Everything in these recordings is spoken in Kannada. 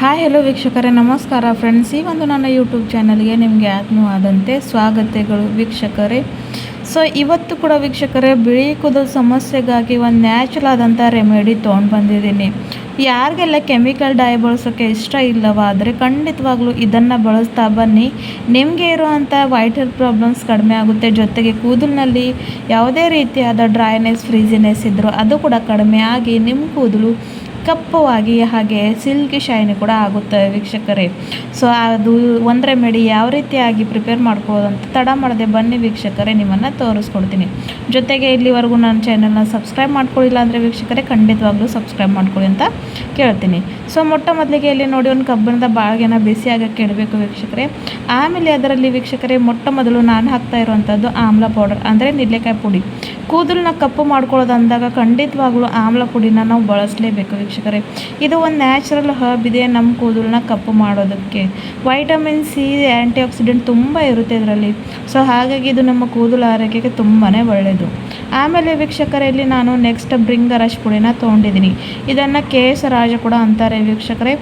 ಹಾಯ್ ಹೆಲೋ ವೀಕ್ಷಕರೇ, ನಮಸ್ಕಾರ ಫ್ರೆಂಡ್ಸ್. ಈ ಒಂದು ನನ್ನ ಯೂಟ್ಯೂಬ್ ಚಾನಲ್ಗೆ ನಿಮಗೆ ಆತ್ಮೀಯವಾದಂತೆ ಸ್ವಾಗತಗಳು ವೀಕ್ಷಕರೇ. ಸೊ ಇವತ್ತು ಕೂಡ ವೀಕ್ಷಕರೇ, ಬಿಳಿ ಕೂದಲು ಸಮಸ್ಯೆಗಾಗಿ ಒಂದು ನ್ಯಾಚುರಲ್ ಆದಂಥ ರೆಮಿಡಿ ತೊಗೊಂಡು ಬಂದಿದ್ದೀನಿ. ಯಾರಿಗೆಲ್ಲ ಕೆಮಿಕಲ್ ಡೈ ಬಳಸೋಕ್ಕೆ ಇಷ್ಟ ಇಲ್ಲವಾದರೆ ಖಂಡಿತವಾಗ್ಲೂ ಇದನ್ನು ಬಳಸ್ತಾ ಬನ್ನಿ. ನಿಮಗೆ ಇರುವಂಥ ವೈಟ್ ಹೇರ್ ಪ್ರಾಬ್ಲಮ್ಸ್ ಕಡಿಮೆ ಆಗುತ್ತೆ. ಜೊತೆಗೆ ಕೂದಲಿನಲ್ಲಿ ಯಾವುದೇ ರೀತಿಯಾದ ಡ್ರೈನೆಸ್, ಫ್ರೀಸಿನೆಸ್ ಇದ್ದರೂ ಅದು ಕೂಡ ಕಡಿಮೆ ಆಗಿ ನಿಮ್ಮ ಕೂದಲು ಕಪ್ಪವಾಗಿ ಹಾಗೆ ಸಿಲ್ಕಿ ಶೈನಿ ಕೂಡ ಆಗುತ್ತೆ ವೀಕ್ಷಕರೇ. ಸೊ ಅದು ಒಂದು ರೆಮಿಡಿ ಯಾವ ರೀತಿಯಾಗಿ ಪ್ರಿಪೇರ್ ಮಾಡ್ಕೊಳ್ಳೋದು ಅಂತ ತಡ ಮಾಡದೆ ಬನ್ನಿ ವೀಕ್ಷಕರೇ, ನಿಮ್ಮನ್ನು ತೋರಿಸ್ಕೊಡ್ತೀನಿ. ಜೊತೆಗೆ ಇಲ್ಲಿವರೆಗೂ ನನ್ನ ಚಾನಲ್ನ ಸಬ್ಸ್ಕ್ರೈಬ್ ಮಾಡ್ಕೊಳ್ಳಿಲ್ಲ ಅಂದರೆ ವೀಕ್ಷಕರೇ ಖಂಡಿತವಾಗ್ಲೂ ಸಬ್ಸ್ಕ್ರೈಬ್ ಮಾಡ್ಕೊಳ್ಳಿ ಅಂತ ಕೇಳ್ತೀನಿ. ಸೊ ಮೊಟ್ಟ ಮೊದಲಿಗೆ ಇಲ್ಲಿ ನೋಡಿ, ಒಂದು ಕಬ್ಬಿಣದ ಬಾಳಿಗೆನ ಬಿಸಿ ಆಗೋಕ್ಕೆ ಇಡಬೇಕು ವೀಕ್ಷಕರೇ. ಆಮೇಲೆ ಅದರಲ್ಲಿ ವೀಕ್ಷಕರೇ ಮೊಟ್ಟ ಮೊದಲು ನಾನು ಹಾಕ್ತಾ ಇರುವಂಥದ್ದು ಆಮ್ಲ ಪೌಡರ್, ಅಂದರೆ ನೆಲ್ಲಿಕಾಯಿ ಪುಡಿ. ಕೂದಲನ್ನ ಕಪ್ಪು ಮಾಡ್ಕೊಳ್ಳೋದು ಅಂದಾಗ ಖಂಡಿತವಾಗ್ಲೂ ಆಮ್ಲ ಪುಡಿನ ನಾವು ಬಳಸಲೇಬೇಕು ವೀಕ್ಷಕರೇ. ಇದು ಒಂದು ನ್ಯಾಚುರಲ್ ಹರ್ಬ್ ಇದೆ ನಮ್ಮ ಕೂದಲನ್ನ ಕಪ್ಪು ಮಾಡೋದಕ್ಕೆ. ವೈಟಮಿನ್ ಸಿ, ಆ್ಯಂಟಿ ಆಕ್ಸಿಡೆಂಟ್ ತುಂಬ ಇರುತ್ತೆ ಇದರಲ್ಲಿ. ಸೊ ಹಾಗಾಗಿ ಇದು ನಮ್ಮ ಕೂದಲು ಆರೋಗ್ಯಕ್ಕೆ ತುಂಬಾ ಒಳ್ಳೆಯದು. ಆಮೇಲೆ ವೀಕ್ಷಕರಲ್ಲಿ ನಾನು ನೆಕ್ಸ್ಟ್ ಬ್ರಿಂಗರಶ್ ಪುಡಿನ ತೊಗೊಂಡಿದ್ದೀನಿ. ಇದನ್ನು ಕೇಸರಾಜ ಕೂಡ ಅಂತಾರೆ ವೀಕ್ಷಕರೇ.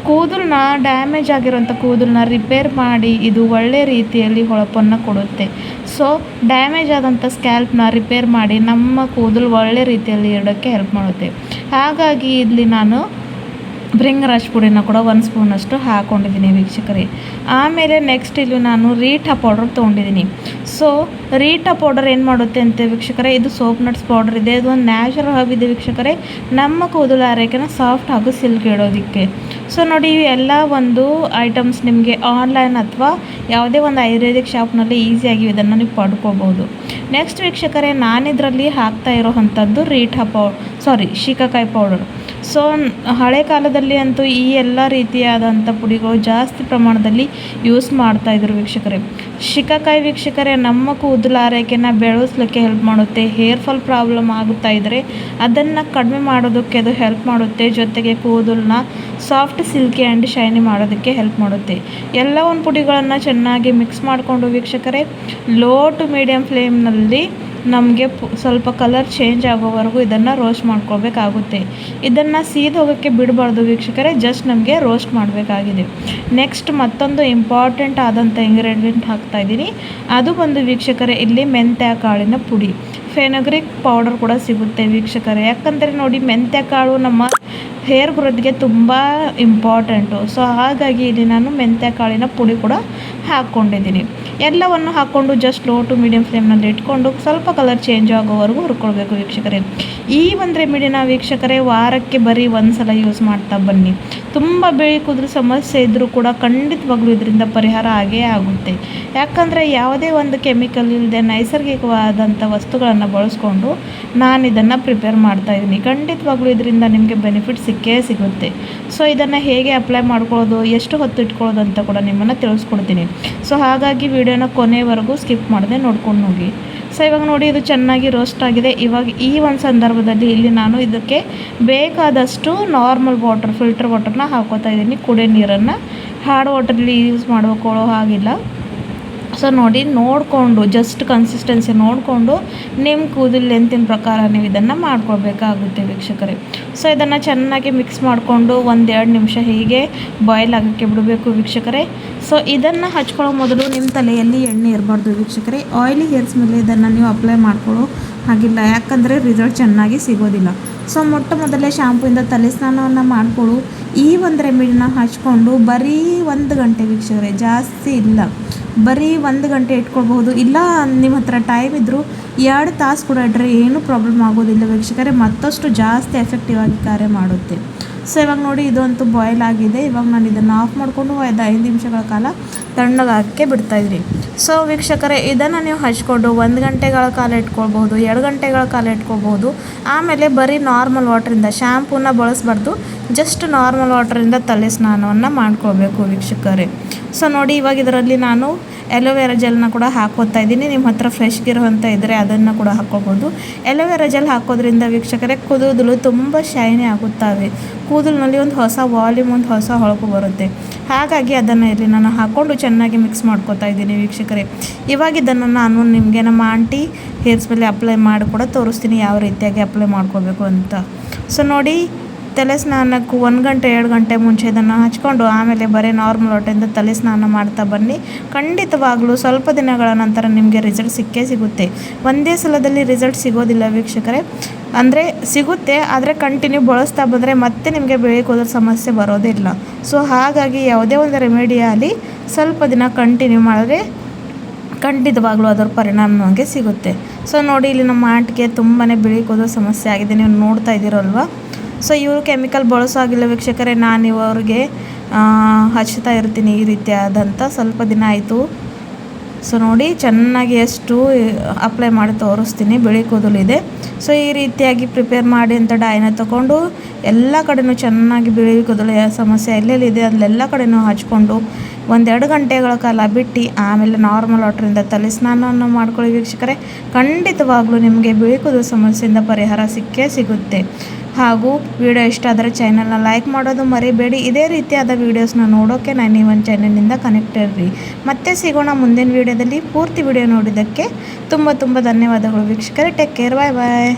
ಕೂದಲನ್ನ ಡ್ಯಾಮೇಜ್ ಆಗಿರೋಂಥ ಕೂದಲನ್ನ ರಿಪೇರ್ ಮಾಡಿ ಇದು ಒಳ್ಳೆ ರೀತಿಯಲ್ಲಿ ಹೊಳಪನ್ನು ಕೊಡುತ್ತೆ. ಸೊ ಡ್ಯಾಮೇಜ್ ಆದಂಥ ಸ್ಕ್ಯಾಲ್ಪ್ನ ರಿಪೇರ್ ಮಾಡಿ ನಮ್ಮ ಕೂದಲು ಒಳ್ಳೆ ರೀತಿಯಲ್ಲಿ ಇಡೋಕ್ಕೆ ಹೆಲ್ಪ್ ಮಾಡುತ್ತೆ. ಹಾಗಾಗಿ ಇಲ್ಲಿ ನಾನು ಬ್ರಿಂಗರಶ್ ಪುಡಿನ ಕೂಡ 1 ಸ್ಪೂನಷ್ಟು ಹಾಕ್ಕೊಂಡಿದ್ದೀನಿ ವೀಕ್ಷಕರೇ. ಆಮೇಲೆ ನೆಕ್ಸ್ಟ್ ಇಲ್ಲಿ ನಾನು ರೀಠಾ ಪೌಡರ್ ತೊಗೊಂಡಿದ್ದೀನಿ. ಸೊ ರೀಠಾ ಪೌಡರ್ ಏನು ಮಾಡುತ್ತೆ ಅಂತ ವೀಕ್ಷಕರೇ, ಇದು ಸೋಪ್ ನಟ್ಸ್ ಪೌಡರ್ ಇದೆ. ಇದು ಒಂದು ನ್ಯಾಚುರಲ್ ಹಬ್ ಇದೆ ವೀಕ್ಷಕರೇ, ನಮ್ಮ ಕೂದಲು ಆರೈಕೆನ ಸಾಫ್ಟ್ ಹಾಗೂ ಸಿಲ್ಕ್ ಇಡೋದಕ್ಕೆ. ಸೊ ನೋಡಿ, ಎಲ್ಲ ಒಂದು ಐಟಮ್ಸ್ ನಿಮಗೆ ಆನ್ಲೈನ್ ಅಥವಾ ಯಾವುದೇ ಒಂದು ಆಯುರ್ವೇದಿಕ್ ಶಾಪ್ನಲ್ಲಿ ಈಸಿಯಾಗಿ ಇದನ್ನು ನೀವು ಪಡ್ಕೋಬೋದು. ನೆಕ್ಸ್ಟ್ ವೀಕ್ಷಕರೇ, ನಾನಿದರಲ್ಲಿ ಹಾಕ್ತಾ ಇರೋವಂಥದ್ದು ಶಿಕಾಕಾಯಿ ಪೌಡರ್. ಸೊ ಹಳೆ ಕಾಲದಲ್ಲಿ ಅಂತೂ ಈ ಎಲ್ಲ ರೀತಿಯಾದಂಥ ಪುಡಿಗಳು ಜಾಸ್ತಿ ಪ್ರಮಾಣದಲ್ಲಿ ಯೂಸ್ ಮಾಡ್ತಾಯಿದ್ರು ವೀಕ್ಷಕರೇ. ಶಿಕಾಕಾಯಿ ವೀಕ್ಷಕರೇ ನಮ್ಮ ಕೂದಲು ಆರೈಕೆನ ಬೆಳೆಸಲಿಕ್ಕೆ ಹೆಲ್ಪ್ ಮಾಡುತ್ತೆ. ಹೇರ್ ಫಾಲ್ ಪ್ರಾಬ್ಲಮ್ ಆಗುತ್ತಾ ಇದ್ದರೆ ಅದನ್ನು ಕಡಿಮೆ ಮಾಡೋದಕ್ಕೆ ಅದು ಹೆಲ್ಪ್ ಮಾಡುತ್ತೆ. ಜೊತೆಗೆ ಕೂದಲನ್ನ ಸಾಫ್ಟ್, ಸಿಲ್ಕಿ ಆ್ಯಂಡ್ ಶೈನಿ ಮಾಡೋದಕ್ಕೆ ಹೆಲ್ಪ್ ಮಾಡುತ್ತೆ. ಎಲ್ಲ ಒಂದು ಪುಡಿಗಳನ್ನು ಚೆನ್ನಾಗಿ ಮಿಕ್ಸ್ ಮಾಡಿಕೊಂಡು ವೀಕ್ಷಕರೇ, ಲೋ ಟು ಮೀಡಿಯಮ್ ಫ್ಲೇಮ್ನಲ್ಲಿ ನಮಗೆ ಸ್ವಲ್ಪ ಕಲರ್ ಚೇಂಜ್ ಆಗೋವರೆಗೂ ಇದನ್ನು ರೋಸ್ಟ್ ಮಾಡ್ಕೊಳ್ಬೇಕಾಗುತ್ತೆ. ಇದನ್ನು ಸೀದ್ ಹೋಗೋಕ್ಕೆ ಬಿಡಬಾರ್ದು ವೀಕ್ಷಕರೇ, ಜಸ್ಟ್ ನಮಗೆ ರೋಸ್ಟ್ ಮಾಡಬೇಕಾಗಿದೆ. ನೆಕ್ಸ್ಟ್ ಮತ್ತೊಂದು ಇಂಪಾರ್ಟೆಂಟ್ ಆದಂಥ ಇಂಗ್ರೀಡಿಯೆಂಟ್ ಹಾಕ್ತಾಯಿದ್ದೀನಿ. ಅದು ಬಂದು ವೀಕ್ಷಕರೇ ಇಲ್ಲಿ ಮೆಂತ್ಯ ಕಾಳಿನ ಪುಡಿ. ಫೆನುಗ್ರಿಕ್ ಪೌಡರ್ ಕೂಡ ಸಿಗುತ್ತೆ ವೀಕ್ಷಕರೇ. ಯಾಕಂದರೆ ನೋಡಿ, ಮೆಂತ್ಯ ಕಾಳು ನಮ್ಮ ಹೇರ್ ಗ್ರೋತ್ಗೆ ತುಂಬ ಇಂಪಾರ್ಟೆಂಟು. ಸೊ ಹಾಗಾಗಿ ಇಲ್ಲಿ ನಾನು ಮೆಂತ್ಯ ಕಾಳಿನ ಪುಡಿ ಕೂಡ ಹಾಕ್ಕೊಂಡಿದ್ದೀನಿ. ಎಲ್ಲವನ್ನು ಹಾಕ್ಕೊಂಡು ಜಸ್ಟ್ ಲೋ ಟು ಮೀಡಿಯಮ್ ಫ್ಲೇಮ್ನಲ್ಲಿ ಇಟ್ಕೊಂಡು ಸ್ವಲ್ಪ ಕಲರ್ ಚೇಂಜ್ ಆಗೋವರೆಗೂ ಹುರ್ಕೊಳ್ಬೇಕು ವೀಕ್ಷಕರೇ. ಈ ಒಂದು ರೆಮಿಡಿನ ವೀಕ್ಷಕರೇ ವಾರಕ್ಕೆ ಬರೀ ಒಂದು ಸಲ ಯೂಸ್ ಮಾಡ್ತಾ ಬನ್ನಿ. ತುಂಬ ಬಿಳಿ ಕೂದಲು ಸಮಸ್ಯೆ ಇದ್ದರೂ ಕೂಡ ಖಂಡಿತವಾಗ್ಲೂ ಇದರಿಂದ ಪರಿಹಾರ ಆಗೇ ಆಗುತ್ತೆ. ಯಾಕಂದರೆ ಯಾವುದೇ ಒಂದು ಕೆಮಿಕಲ್ ಇಲ್ಲದೆ ನೈಸರ್ಗಿಕವಾದಂಥ ವಸ್ತುಗಳನ್ನು ಬಳಸ್ಕೊಂಡು ನಾನು ಇದನ್ನು ಪ್ರಿಪೇರ್ ಮಾಡ್ತಾಯಿದ್ದೀನಿ. ಖಂಡಿತವಾಗ್ಲೂ ಇದರಿಂದ ನಿಮಗೆ ಬೆನಿಫಿಟ್ ಸಿಕ್ಕೇ ಸಿಗುತ್ತೆ. ಸೊ ಇದನ್ನು ಹೇಗೆ ಅಪ್ಲೈ ಮಾಡ್ಕೊಳ್ಳೋದು, ಎಷ್ಟು ಹೊತ್ತು ಇಟ್ಕೊಳ್ಳೋದು ಅಂತ ಕೂಡ ನಿಮ್ಮನ್ನು ತಿಳಿಸ್ಕೊಡ್ತೀನಿ. ಸೊ ಹಾಗಾಗಿ ವಿಡಿಯೋನ ಕೊನೆವರೆಗೂ ಸ್ಕಿಪ್ ಮಾಡದೆ ನೋಡ್ಕೊಂಡು ಹೋಗಿ. ಸೊ ಇವಾಗ ನೋಡಿ, ಇದು ಚೆನ್ನಾಗಿ ರೋಸ್ಟ್ ಆಗಿದೆ. ಇವಾಗ ಈ ಒಂದು ಸಂದರ್ಭದಲ್ಲಿ ಇಲ್ಲಿ ನಾನು ಇದಕ್ಕೆ ಬೇಕಾದಷ್ಟು ನಾರ್ಮಲ್ ವಾಟರ್, ಫಿಲ್ಟರ್ ವಾಟರ್ನ ಹಾಕೋತಾ ಇದ್ದೀನಿ. ಕುಡಿಯೋ ನೀರನ್ನು ಹಾರ್ಡ್ ವಾಟರ್ಲಿ ಯೂಸ್ ಮಾಡ್ಕೊಳ್ಳೋ ಹಾಗಿಲ್ಲ. ಸೊ ನೋಡಿ, ನೋಡಿಕೊಂಡು ಜಸ್ಟ್ ಕನ್ಸಿಸ್ಟೆನ್ಸಿ ನೋಡಿಕೊಂಡು ನಿಮ್ಮ ಕೂದಲು ಲೆಂತಿನ ಪ್ರಕಾರ ನೀವು ಇದನ್ನು ಮಾಡ್ಕೊಳ್ಬೇಕಾಗುತ್ತೆ ವೀಕ್ಷಕರೇ. ಸೊ ಇದನ್ನು ಚೆನ್ನಾಗಿ ಮಿಕ್ಸ್ ಮಾಡಿಕೊಂಡು 1-2 ನಿಮಿಷ ಹೀಗೆ ಬಾಯ್ಲ್ ಆಗೋಕ್ಕೆ ಬಿಡಬೇಕು ವೀಕ್ಷಕರೇ. ಸೊ ಇದನ್ನು ಹಚ್ಕೊಳ್ಳೋ ಮೊದಲು ನಿಮ್ಮ ತಲೆಯಲ್ಲಿ ಎಣ್ಣೆ ಇರಬಾರ್ದು ವೀಕ್ಷಕರೇ. ಆಯಿಲಿ ಹೇರ್ಸ್ ಮೇಲೆ ಇದನ್ನು ನೀವು ಅಪ್ಲೈ ಮಾಡ್ಕೊಳ್ಳೋ ಹಾಗಿಲ್ಲ, ಯಾಕಂದರೆ ರಿಸಲ್ಟ್ ಚೆನ್ನಾಗಿ ಸಿಗೋದಿಲ್ಲ. ಸೊ ಮೊಟ್ಟ ಮೊದಲೇ ಶಾಂಪೂಯಿಂದ ತಲೆ ಸ್ನಾನವನ್ನು ಮಾಡಿಕೊಳ್ಳು. ಈ ಒಂದು ರೆಮಿಡಿನ ಹಚ್ಕೊಂಡು ಬರೀ 1 ಗಂಟೆ ವೀಕ್ಷಕರೇ, ಜಾಸ್ತಿ ಇಲ್ಲ, ಬರೀ 1 ಗಂಟೆ ಇಟ್ಕೊಳ್ಬಹುದು. ಇಲ್ಲ ನಿಮ್ಮ ಹತ್ರ ಟೈಮ್ ಇದ್ದರೂ 2 ತಾಸು ಕೂಡ ಇಟ್ಟರೆ ಏನೂ ಪ್ರಾಬ್ಲಮ್ ಆಗೋದಿಲ್ಲ ವೀಕ್ಷಕರೇ, ಮತ್ತಷ್ಟು ಜಾಸ್ತಿ ಎಫೆಕ್ಟಿವ್ ಆಗಿ ಕಾರ್ಯ ಮಾಡುತ್ತೆ. ಸೊ ಇವಾಗ ನೋಡಿ, ಇದಂತೂ ಬಾಯ್ಲ್ ಆಗಿದೆ. ಇವಾಗ ನಾನು ಇದನ್ನು ಆಫ್ ಮಾಡಿಕೊಂಡು 5 ನಿಮಿಷಗಳ ಕಾಲ ತಣ್ಣಗಾಗಕ್ಕೆ ಬಿಡ್ತಾಯಿದ್ರಿ. ಸೊ ವೀಕ್ಷಕರೇ, ಇದನ್ನು ನೀವು ಹಚ್ಕೊಂಡು 1 ಗಂಟೆಗಳ ಕಾಲ ಇಟ್ಕೊಳ್ಬೋದು, 2 ಗಂಟೆಗಳ ಕಾಲ ಇಟ್ಕೊಳ್ಬೋದು. ಆಮೇಲೆ ಬರೀ ನಾರ್ಮಲ್ ವಾಟ್ರಿಂದ, ಶ್ಯಾಂಪೂನ ಬಳಸಬಾರ್ದು, ಜಸ್ಟ್ ನಾರ್ಮಲ್ ವಾಟ್ರಿಂದ ತಲೆ ಸ್ನಾನವನ್ನು ಮಾಡ್ಕೊಳ್ಬೇಕು ವೀಕ್ಷಕರೇ. ಸೊ ನೋಡಿ, ಇವಾಗ ಇದರಲ್ಲಿ ನಾನು ಎಲೋವೆರಾ ಜೆಲ್ನ ಕೂಡ ಹಾಕೋತಾ ಇದ್ದೀನಿ. ನಿಮ್ಮ ಹತ್ರ ಫ್ರೆಶ್ಗಿರೋವಂಥ ಇದ್ದರೆ ಅದನ್ನು ಕೂಡ ಹಾಕ್ಕೋಬೋದು. ಎಲೋವೆರಾ ಜೆಲ್ ಹಾಕೋದ್ರಿಂದ ವೀಕ್ಷಕರೇ ಕೂದಲು ತುಂಬ ಶೈನಿ ಆಗುತ್ತವೆ. ಕೂದಲಿನಲ್ಲಿ ಒಂದು ಹೊಸ ವಾಲ್ಯೂಮ್, ಒಂದು ಹೊಸ ಹೊಳಪು ಬರುತ್ತೆ. ಹಾಗಾಗಿ ಅದನ್ನು ಇಲ್ಲಿ ನಾನು ಹಾಕ್ಕೊಂಡು ಚೆನ್ನಾಗಿ ಮಿಕ್ಸ್ ಮಾಡ್ಕೋತಾ ಇದ್ದೀನಿ ವೀಕ್ಷಕರೇ. ಇವಾಗ ಇದನ್ನು ನಾನು ನಿಮಗೆ ನಮ್ಮ ಆಂಟಿ ಹೇರ್ಸ್ ಮೇಲೆ ಅಪ್ಲೈ ಮಾಡಿ ಕೂಡ ತೋರಿಸ್ತೀನಿ ಯಾವ ರೀತಿಯಾಗಿ ಅಪ್ಲೈ ಮಾಡ್ಕೋಬೇಕು ಅಂತ. ಸೊ ನೋಡಿ, ತಲೆ ಸ್ನಾನಕ್ಕೂ 1 ಗಂಟೆ 2 ಗಂಟೆ ಮುಂಚೆ ಇದನ್ನು ಹಚ್ಕೊಂಡು ಆಮೇಲೆ ಬರೀ ನಾರ್ಮಲ್ ವಾಟರಿಂದ ತಲೆ ಸ್ನಾನ ಮಾಡ್ತಾ ಬನ್ನಿ. ಖಂಡಿತವಾಗ್ಲೂ ಸ್ವಲ್ಪ ದಿನಗಳ ನಂತರ ನಿಮಗೆ ರಿಸಲ್ಟ್ ಸಿಕ್ಕೇ ಸಿಗುತ್ತೆ. ಒಂದೇ ಸಲದಲ್ಲಿ ರಿಸಲ್ಟ್ ಸಿಗೋದಿಲ್ಲ ವೀಕ್ಷಕರೇ. ಅಂದರೆ ಸಿಗುತ್ತೆ, ಆದರೆ ಕಂಟಿನ್ಯೂ ಬಳಸ್ತಾ ಬಂದರೆ ಮತ್ತೆ ನಿಮಗೆ ಬಿಳಿ ಕೂದಲು ಸಮಸ್ಯೆ ಬರೋದಿಲ್ಲ. ಸೊ ಹಾಗಾಗಿ ಯಾವುದೇ ಒಂದು ರೆಮಿಡಿ ಆಗಲಿ ಸ್ವಲ್ಪ ದಿನ ಕಂಟಿನ್ಯೂ ಮಾಡಿದ್ರೆ ಖಂಡಿತವಾಗ್ಲೂ ಅದರ ಪರಿಣಾಮ ನಮಗೆ ಸಿಗುತ್ತೆ. ಸೊ ನೋಡಿ, ಇಲ್ಲಿ ನಮ್ಮ ಆಂಟಿಗೆ ತುಂಬಾ ಬಿಳಿ ಕೂದಲು ಸಮಸ್ಯೆ ಆಗಿದೆ, ನೀವು ನೋಡ್ತಾ ಇದ್ದೀರಲ್ವ. ಸೊ ಇವರು ಕೆಮಿಕಲ್ ಬಳಸೋ ಆಗಿಲ್ಲ ವೀಕ್ಷಕರೇ. ನಾನು ಇವರಿಗೆ ಹಚ್ತಾ ಇರ್ತೀನಿ ಈ ರೀತಿಯಾದಂಥ ಸ್ವಲ್ಪ ದಿನ ಆಯಿತು. ಸೊ ನೋಡಿ, ಚೆನ್ನಾಗಿ ಎಷ್ಟು ಅಪ್ಲೈ ಮಾಡಿ ತೋರಿಸ್ತೀನಿ. ಬಿಳಿ ಕೂದಲಿದೆ. ಸೊ ಈ ರೀತಿಯಾಗಿ ಪ್ರಿಪೇರ್ ಮಾಡಿ ಅಂತ ಡೈನ ತೊಗೊಂಡು ಎಲ್ಲ ಕಡೆಯೂ ಚೆನ್ನಾಗಿ ಬಿಳಿ ಕೂದಲು ಸಮಸ್ಯೆ ಎಲ್ಲೆಲ್ಲಿದೆ ಅಲ್ಲೆಲ್ಲ ಕಡೆಯೂ ಹಚ್ಕೊಂಡು 1-2 ಗಂಟೆಗಳ ಕಾಲ ಬಿಟ್ಟು ಆಮೇಲೆ ನಾರ್ಮಲ್ ವಾಟ್ರಿಂದ ತಲೆ ಸ್ನಾನವನ್ನು ಮಾಡ್ಕೊಳ್ಳಿ ವೀಕ್ಷಕರೇ. ಖಂಡಿತವಾಗ್ಲೂ ನಿಮಗೆ ಬಿಳಿ ಕೂದಲು ಸಮಸ್ಯೆಯಿಂದ ಪರಿಹಾರ ಸಿಕ್ಕೇ ಸಿಗುತ್ತೆ. ಹಾಗೂ ವಿಡಿಯೋ ಇಷ್ಟ ಆದರೆ ಚಾನಲ್ನ ಲೈಕ್ ಮಾಡೋದು ಮರಿಬೇಡಿ. ಇದೇ ರೀತಿಯಾದ ವೀಡಿಯೋಸ್ನ ನೋಡೋಕ್ಕೆ ನಾನು ಈ ಒಂದು ಚಾನಲ್ನಿಂದ ಕನೆಕ್ಟ್ ಇರ್ರಿ. ಮತ್ತೆ ಸಿಗೋಣ ಮುಂದಿನ ವೀಡಿಯೋದಲ್ಲಿ. ಪೂರ್ತಿ ವಿಡಿಯೋ ನೋಡಿದ್ದಕ್ಕೆ ತುಂಬ ಧನ್ಯವಾದಗಳು ವೀಕ್ಷಕರೇ. ಟೇಕ್ ಕೇರ್, ಬಾಯ್.